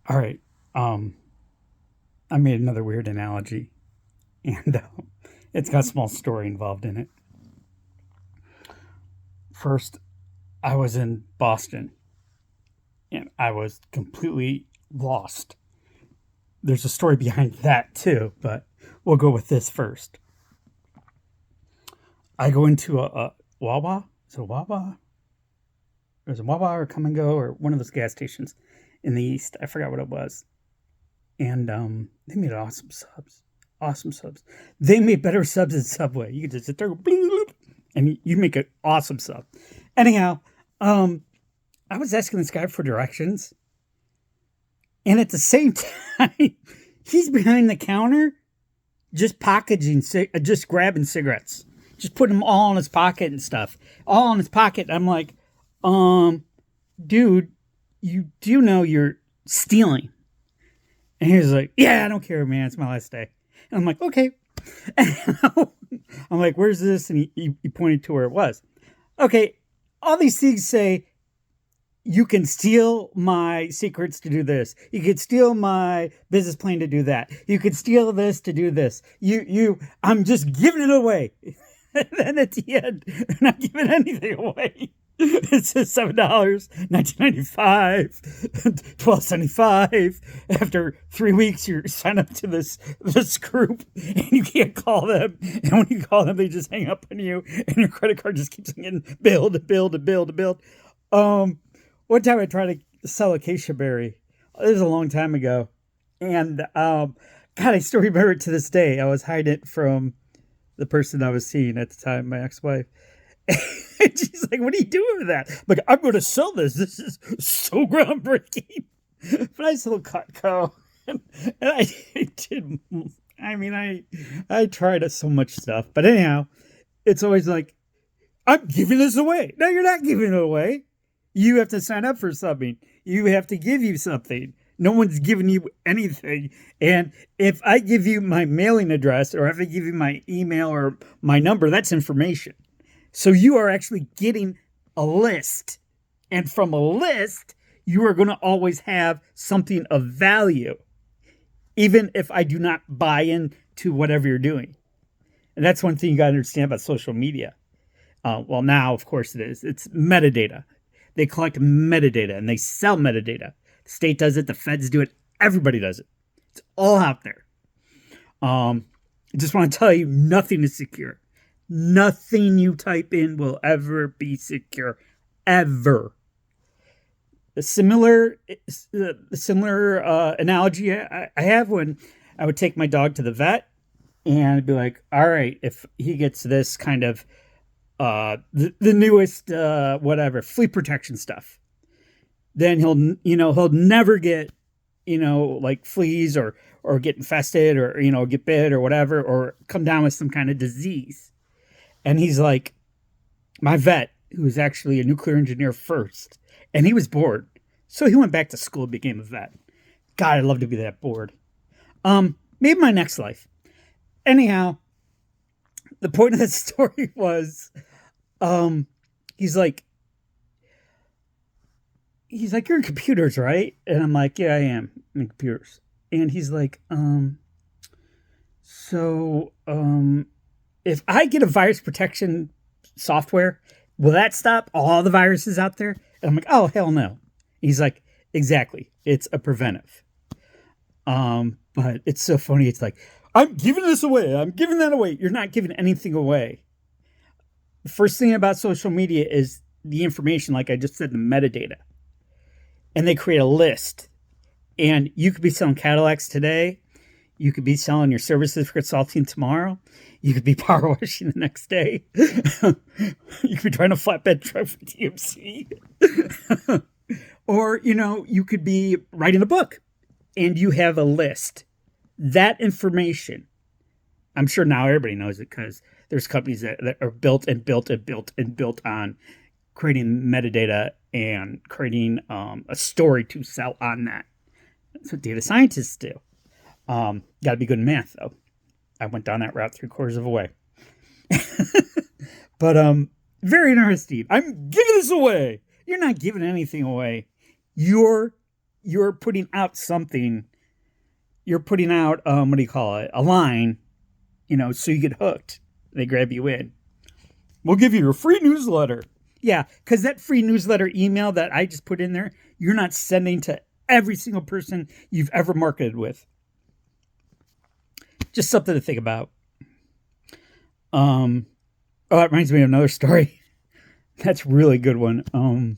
All right. Um, I made another weird analogy, and it's got a small story involved in it. First, I was in Boston, and I was completely lost. There's a story behind that too, but we'll go with this first. I go into a Wawa. Is it a Wawa? There's a Wawa or Come and Go or one of those gas stations in the east. I forgot what it was. And they made awesome subs. Awesome subs. They made better subs than Subway. You could just sit there, and you make an awesome sub. Anyhow, I was asking this guy for directions, and at the same time, he's behind the counter, just just grabbing cigarettes, just putting them all in his pocket and stuff, all in his pocket. I'm like, dude, you do know you're stealing. And he was like, yeah, I don't care, man. It's my last day. And I'm like, okay. And I'm like, where's this? And he pointed to where it was. Okay. All these things say, you can steal my secrets to do this. You could steal my business plan to do that. You could steal this to do this. I'm just giving it away. And then at the end, they're not giving anything away. It says $7, 1995, 12.75. After 3 weeks, you sign up to this group, and you can't call them. And when you call them, they just hang up on you, and your credit card just keeps getting billed and billed and billed and billed. One time I tried to sell acacia berry. This was a long time ago, and God, I still remember it to this day. I was hiding it from the person I was seeing at the time, my ex-wife. And she's like, what are you doing with that? I'm like, I'm going to sell this. This is so groundbreaking. But I sold Cutco. And I did. I mean, I tried so much stuff. But anyhow, it's always like, I'm giving this away. No, you're not giving it away. You have to sign up for something. You have to give you something. No one's giving you anything. And if I give you my mailing address or if I give you my email or my number, that's information. So you are actually getting a list. And from a list, you are going to always have something of value, even if I do not buy into whatever you're doing. And that's one thing you got to understand about social media. Well, now, of course, it is. It's metadata. They collect metadata and they sell metadata. The state does it. The feds do it. Everybody does it. It's all out there. I just want to tell you, nothing is secure. Nothing you type in will ever be secure, ever. The similar analogy I have when I would take my dog to the vet, and I'd be like, all right, if he gets this kind of the newest whatever flea protection stuff, then he'll never get like fleas or get infested or get bit or whatever or come down with some kind of disease. And he's like, my vet, who was actually a nuclear engineer first, and he was bored. So he went back to school and became a vet. God, I'd love to be that bored. Maybe my next life. Anyhow, the point of the story was, he's like, you're in computers, right? And I'm like, yeah, I am in computers. And he's like, if I get a virus protection software, will that stop all the viruses out there? And I'm like, oh, hell no. He's like, exactly. It's a preventive. But it's so funny. It's like, I'm giving this away. I'm giving that away. You're not giving anything away. The first thing about social media is the information, like I just said, the metadata. And they create a list. And you could be selling Cadillacs today. You could be selling your services for consulting tomorrow. You could be power washing the next day. You could be trying to flatbed truck for TMC. Or, you could be writing a book and you have a list. That information, I'm sure now everybody knows it because there's companies that are built on creating metadata and creating a story to sell on that. That's what data scientists do. Got to be good in math, though. I went down that route 3/4 of a way. But very interesting. I'm giving this away. You're not giving anything away. You're you're putting out something. You're putting out, what do you call it? A line, so you get hooked. They grab you in. We'll give you a free newsletter. Yeah, because that free newsletter email that I just put in there, you're not sending to every single person you've ever marketed with. Just something to think about. Oh, that reminds me of another story. That's a really good one.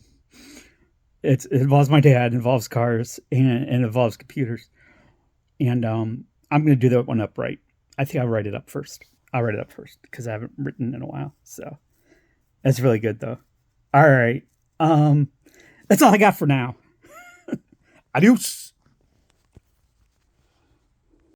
It involves my dad, it involves cars, and it involves computers. And I'm going to do that one up right. I think I'll write it up first. Because I haven't written in a while. So that's really good, though. All right. That's all I got for now. Adios.